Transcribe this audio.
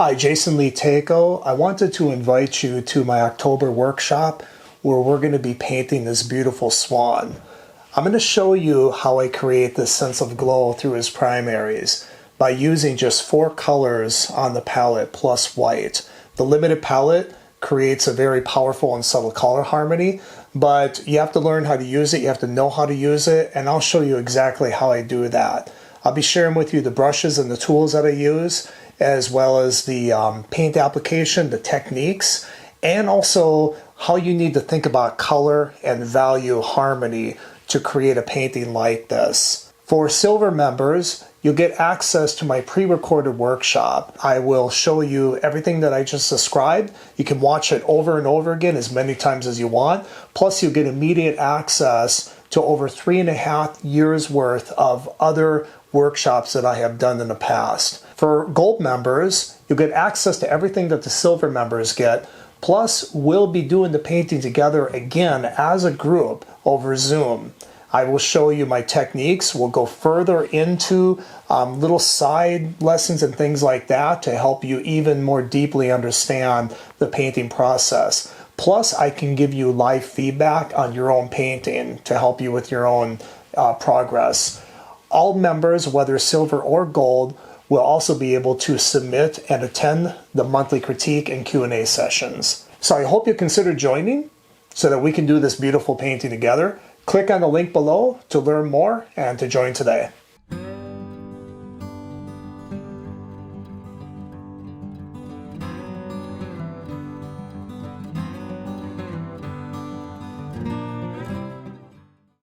Hi, Jason Lee Tako. I wanted to invite you to my October workshop where we're going to be painting this beautiful swan. I'm going to show you how I create this sense of glow through his primaries by using just 4 colors on the palette plus white. The limited palette creates a very powerful and subtle color harmony, but you have to learn how to use it, you have to know how to use it, and I'll show you exactly how I do that. I'll be sharing with you the brushes and the tools that I use, as well as the paint application, the techniques, and also how you need to think about color and value harmony to create a painting like this. For silver members, you'll get access to my pre-recorded workshop. I will show you everything that I just described. You can watch it over and over again as many times as you want. Plus, you'll get immediate access to over 3.5 years worth of other workshops that I have done in the past. For gold members, you'll get access to everything that the silver members get. Plus, we'll be doing the painting together again as a group over Zoom. I will show you my techniques. We'll go further into little side lessons and things like that to help you even more deeply understand the painting process. Plus, I can give you live feedback on your own painting to help you with your own progress. All members, whether silver or gold, will also be able to submit and attend the monthly critique and Q&A sessions. So I hope you consider joining so that we can do this beautiful painting together. Click on the link below to learn more and to join today.